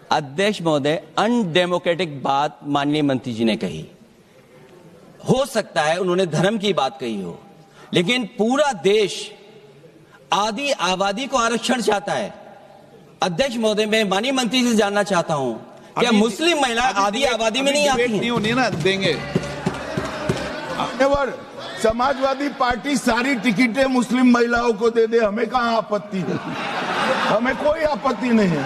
अध्यक्ष महोदय अनडेमोक्रेटिक बात माननीय मंत्री जी ने कही। हो सकता है उन्होंने धर्म की बात कही हो, लेकिन पूरा देश आदि आबादी को आरक्षण चाहता है। अध्यक्ष महोदय, मैं माननीय मंत्री से जानना चाहता हूं क्या मुस्लिम महिला आदि आबादी में नहीं आती हैं? नहीं होनी ना देंगे। समाजवादी पार्टी सारी टिकटें मुस्लिम महिलाओं को दे दे, हमें कहां आपत्ति है? हमें कोई आपत्ति नहीं है।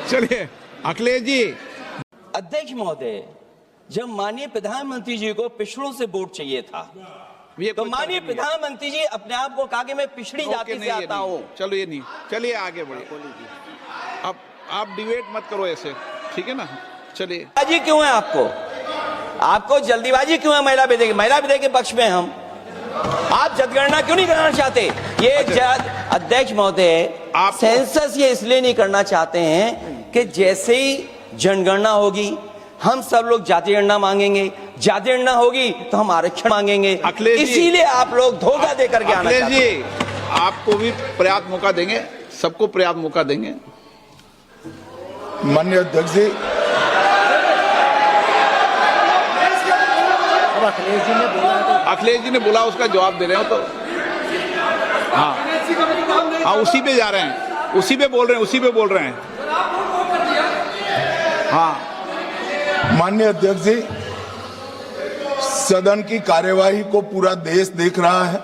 चलिए अखिलेश जी। अध्यक्ष महोदय, जब माननीय प्रधानमंत्री जी को पिछड़ों से वोट चाहिए था, तो माननीय प्रधानमंत्री जी अपने आप को कहा कि मैं पिछड़ी जाति से आता हूँ। चलो ये नहीं, चलिए आगे बढ़िए। अब आप डिबेट मत करो ऐसे, ठीक है ना? चलिए। जल्दीबाजी क्यों है आपको जल्दीबाजी क्यों है? महिला विधेयक के पक्ष में हम, आप जनगणना क्यों नहीं कराना चाहते? ये अध्यक्ष महोदय, आप सेंसस ये इसलिए नहीं करना चाहते हैं कि जैसे ही जनगणना होगी हम सब लोग जाति गणना मांगेंगे, जाति गणना होगी तो हम आरक्षण मांगेंगे, इसीलिए आप लोग धोखा देकर के आना चाहते हैं। आपको भी पर्याप्त मौका देंगे, सबको पर्याप्त मौका देंगे। माननीय अध्यक्ष जी, अखिलेश जी ने बोला, उसका जवाब दे रहे हो तो हाँ, उसी पे जा रहे हैं, उसी पे बोल रहे हैं। हाँ माननीय अध्यक्ष जी, सदन की कार्यवाही को पूरा देश देख रहा है।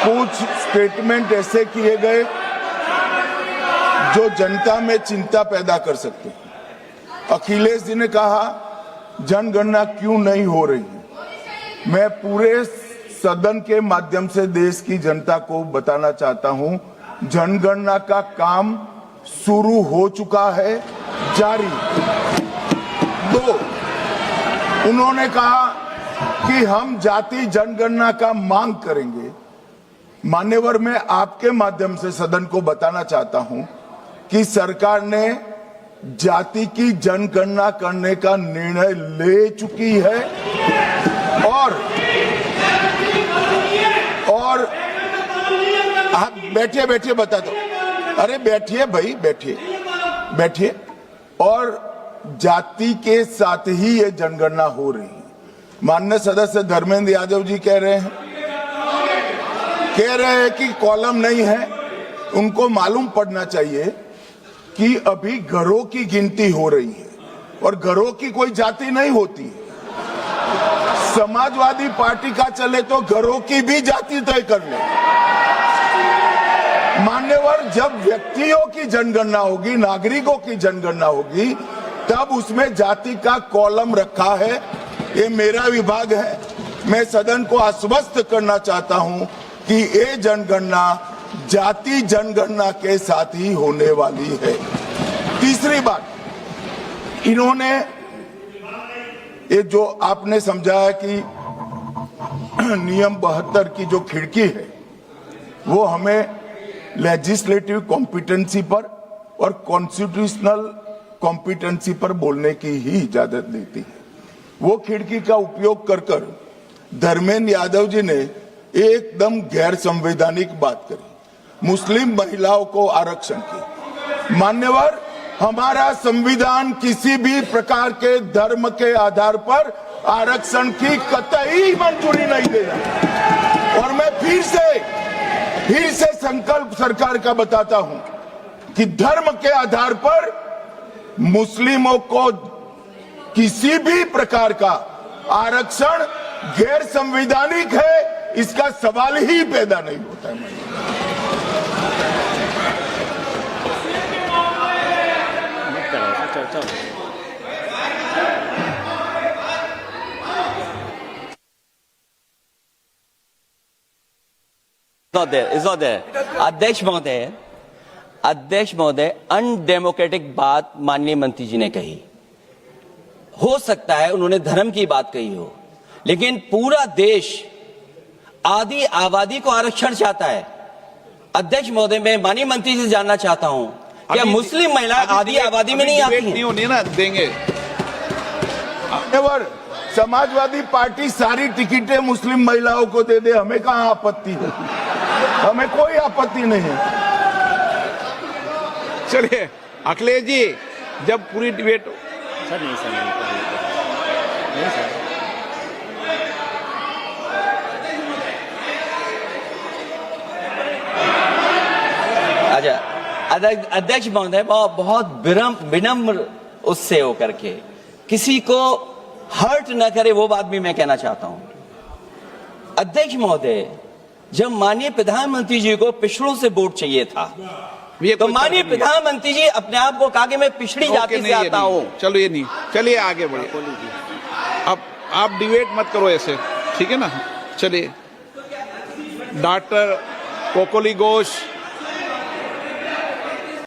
कुछ स्टेटमेंट ऐसे किए गए जो जनता में चिंता पैदा कर सकते हैं। अखिलेश जी ने कहा जनगणना क्यों नहीं हो रही है। मैं पूरे सदन के माध्यम से देश की जनता को बताना चाहता हूं, जनगणना का काम शुरू हो चुका है, जारी। 2, उन्होंने कहा कि हम जाति जनगणना का मांग करेंगे। मान्यवर, मैं आपके माध्यम से सदन को बताना चाहता हूं कि सरकार ने जाति की जनगणना करने का निर्णय ले चुकी है और आप बैठिए बता दो। अरे बैठिए भाई, बैठिए। और जाति के साथ ही ये जनगणना हो रही है। माननीय सदस्य धर्मेंद्र यादव जी कह रहे हैं कि कॉलम नहीं है। उनको मालूम पड़ना चाहिए कि अभी घरों की गिनती हो रही है और घरों की कोई जाति नहीं होती है। समाजवादी पार्टी का चले तो घरों की भी जाति तय कर ले। मान्यवर, जब व्यक्तियों की जनगणना होगी, नागरिकों की जनगणना होगी, तब उसमें जाति का कॉलम रखा है। ये मेरा विभाग है। मैं सदन को आश्वस्त करना चाहता हूं कि ये जनगणना जाति जनगणना के साथ ही होने वाली है। तीसरी बात, इन्होंने ये जो आपने समझाया कि नियम 72 की जो खिड़की है वो हमें लेजिस्लेटिव कॉम्पिटेंसी पर और कॉन्स्टिट्यूशनल कॉम्पिटेंसी पर बोलने की ही इजाजत देती है। वो खिड़की का उपयोग कर धर्मेंद्र यादव जी ने एकदम गैर संवैधानिक बात करी, मुस्लिम महिलाओं को आरक्षण की। मान्यवर, हमारा संविधान किसी भी प्रकार के धर्म के आधार पर आरक्षण की कतई मंजूरी नहीं देगा। और मैं फिर से संकल्प सरकार का बताता हूं कि धर्म के आधार पर मुस्लिमों को किसी भी प्रकार का आरक्षण गैर संवैधानिक है, इसका सवाल ही पैदा नहीं होता है। It's not there. अध्यक्ष महोदय अनडेमोक्रेटिक बात माननीय मंत्री जी ने कही। हो सकता है उन्होंने धर्म की बात कही हो, लेकिन पूरा देश आदि आबादी को आरक्षण चाहता है। अध्यक्ष महोदय, मैं माननीय मंत्री से जानना चाहता हूं क्या मुस्लिम महिला आदि आबादी में नहीं आती हैं? नहीं होनी ना देंगे। समाजवादी पार्टी सारी टिकटें मुस्लिम महिलाओं को दे दे, हमें कहां आपत्ति है? हमें कोई आपत्ति नहीं है। चलिए अखिलेश जी, जब पूरी डिबेट सर नहीं सर नहीं सर अच्छा, अध्यक्ष महोदय, बहुत विनम्र उससे होकर के किसी को हर्ट न करे, वो बात भी मैं कहना चाहता हूं। अध्यक्ष महोदय, जब माननीय प्रधानमंत्री जी को पिछड़ों से वोट चाहिए था, ये तो कोई माननीय तर्क नहीं है। प्रधानमंत्री जी अपने आप को कहा कि मैं पिछड़ी ओके, जाति नहीं, से ये आता नहीं। हूं। चलो ये नहीं, चलिए आगे बढ़िए। अब आप डिबेट मत करो ऐसे, ठीक है ना। चलिए, डॉक्टर कोकोली घोष